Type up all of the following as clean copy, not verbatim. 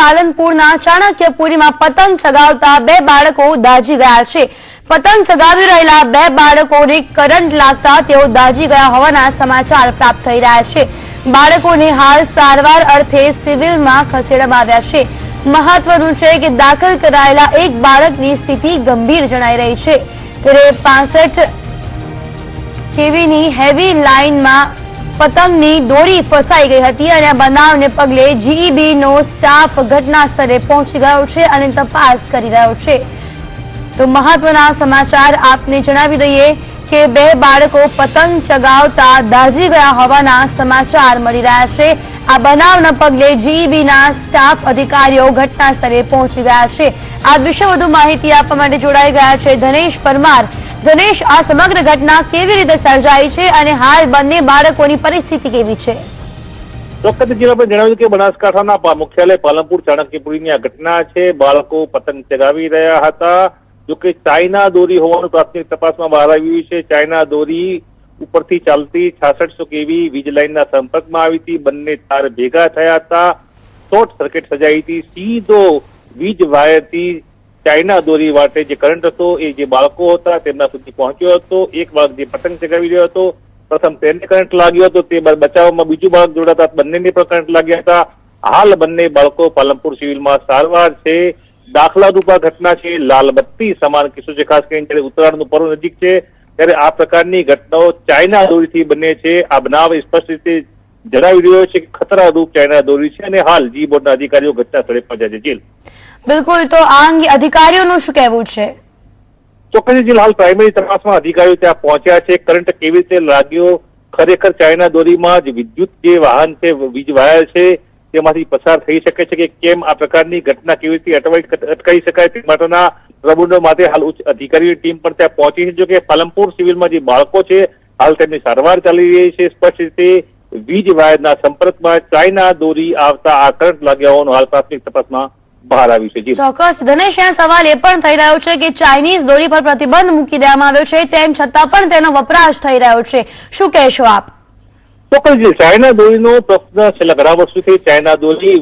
પાલનપુરના ચાણક્યપુરીમાં પતંગ ચગાવતા 2 બાળકો દાઝી ગયા છે। પતંગ ચગાવી રહેલા 2 બાળકોને કરંટ લાગતા તેઓ દાઝી ગયા હોવાના સમાચાર પ્રાપ્ત થઈ રહ્યા છે। બાળકોને હાલ સારવાર અર્થે સિવિલમાં ખસેડવામાં આવ્યા છે। મહત્વનું છે કે દાખલ કરાયેલા એક બાળકની સ્થિતિ ગંભીર જણાઈ રહી છે। ત્યારે 65 કેવીની હેવી લાઇનમાં પતંગની દોરી ફસાઈ ગઈ હતી અને આ બનાવને પગલે જીઈબીનો સ્ટાફ ઘટના સ્થળે પહોંચી ગયો છે અને તપાસ કરી રહ્યો છે। તો મહત્વના સમાચાર આપને જણાવી દઈએ કે 2 બાળકો પતંગ ચગાવતા દાઝી ગયા હોવાના સમાચાર મળી રહ્યા છે। આ બનાવના પગલે જીઈબીના સ્ટાફ અધિકારીઓ ઘટના સ્થળે પહોંચી ગયા છે। આ વિશે વધુ માહિતી આપવા માટે જોડાઈ ગયા છે ધનેશ પરમાર। ધનેશ, આ સમગ્ર ઘટના કેવી રીતે સર્જાઈ છે અને હાલ બંને બાળકોની પરિસ્થિતિ કેવી છે? ચોક્કસ જિલ્લામાં જણાવ્યું કે બનાસકાંઠાના મુખ્યાલય પાલનપુર ચાણક્યપુરીની આ ઘટના છે। બાળકો પતંગ ચગાવી રહ્યા હતા, જોકે ચાઇના દોરી હોવાનું પ્રાથમિક તપાસમાં બહાર આવ્યું છે। ચાઇના દોરી ઉપરથી ચાલતી 6600 કેવી વીજ લાઇનના સંપર્કમાં આવી હતી। બંને તાર ભેગા થયા હતા, શોર્ટ સર્કિટ સર્જાઈ હતી। સીધો વીજ વાયરથી ચાઇના દોરી વાટે જે કરંટ હતો એ જે બાળકો હતા તેમના સુધી પહોંચ્યો હતો। એક બાળક જે પતંગ ચગાવી રહ્યો હતો, પ્રથમ તેને કરંટ લાગ્યો હતો, તે બાદ બચાવમાં બીજું બાળક જોડાતા બંનેને પણ કરંટ લાગ્યા હતા। હાલ બંને બાળકો પાલનપુર સિવિલમાં સારવાર છે। દાખલા રૂપા ઘટના છે, લાલબત્તી સમાન કિસ્સો છે। ખાસ કરીને જ્યારે ઉત્તરાયણનું પર્વ નજીક છે ત્યારે આ પ્રકારની ઘટનાઓ ચાઇના દોરીથી બને છે। આ બનાવ સ્પષ્ટ રીતે જણાવી રહ્યો છે કે ખતરારૂપ ચાઇના દોરી છે અને હાલ જી બોર્ડના અધિકારીઓ ઘટના સ્થળે પહોંચ્યા છે। બિલકુલ, તો આ અંગે અધિકારીઓનું શું કહેવું છે? ચોક્કસ હાલ પ્રાઇમરી તપાસમાં અધિકારીઓ ત્યાં પહોંચ્યા છે। કરંટ કેવી રીતે લાગ્યો, ખરેખર ચાઇના દોરીમાં જે વિદ્યુત જે વાહન છે, વીજ વાયર છે તેમાંથી પસાર થઈ શકે છે કે કેમ, આ પ્રકારની ઘટના કેવી રીતે અટકાવી શકાય તે માટેના પ્રબંધો માટે હાલ ઉચ્ચ અધિકારીઓની ટીમ પણ ત્યાં પહોંચી છે। જો કે પાલનપુર સિવિલમાં જે બાળકો છે હાલ તેમની સારવાર ચાલી રહી છે। સ્પષ્ટ રીતે વીજ વાયરના સંપર્કમાં ચાઇના દોરી આવતા આ કરંટ લાગ્યા હોવાનું હાલ પ્રાથમિક તપાસમાં બહાર આવ્યું છે। ચોક્કસ ધનેશ, આ સવાલ એ પણ થઈ રહ્યો છે કે ચાઇનીઝ દોરી પર પ્રતિબંધ મૂકી દેવામાં આવ્યો છે, તેમ છતાં પણ તેનો વપરાશ થઈ રહ્યો છે, શું કહેશો આપ? ચોક્કસ ચાઇના દોરીનો પ્રશ્ન છેલ્લા ઘણા વર્ષોથી ચાઇના દોરી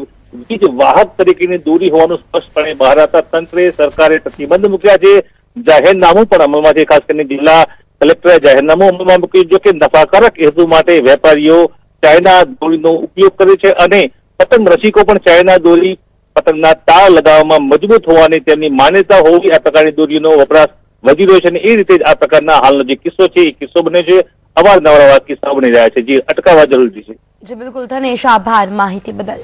વીજ વાહક તરીકેની દોરી હોવાનું સ્પષ્ટપણે બહાર આવતા તંત્રે સરકારે પ્રતિબંધ મૂક્યા છે। જાહેરનામું પણ અમલમાં છે। ખાસ કરીને જિલ્લા કલેક્ટરે જાહેરનામું અમલમાં મૂક્યું, જો કે નફાકારક હેતુ માટે વેપારીઓ ચાઇના દોરીનો ઉપયોગ કરે છે અને પતંગ રસિકો પણ ચાઇના દોરી પતંગના તાર લગાવવામાં મજબૂત હોવાની તેમની માન્યતા હોવી આ પ્રકારની દોરીનો વપરાશ વધી રહ્યો છે અને એ રીતે જ આ પ્રકારના હાલનો જે કિસ્સો છે એ કિસ્સો બને છે। અવારનવાર આવા કિસ્સા બની રહ્યા છે, જે અટકાવવા જરૂરી છે। જી બિલકુલ ધનેશ, આભાર માહિતી બદલ।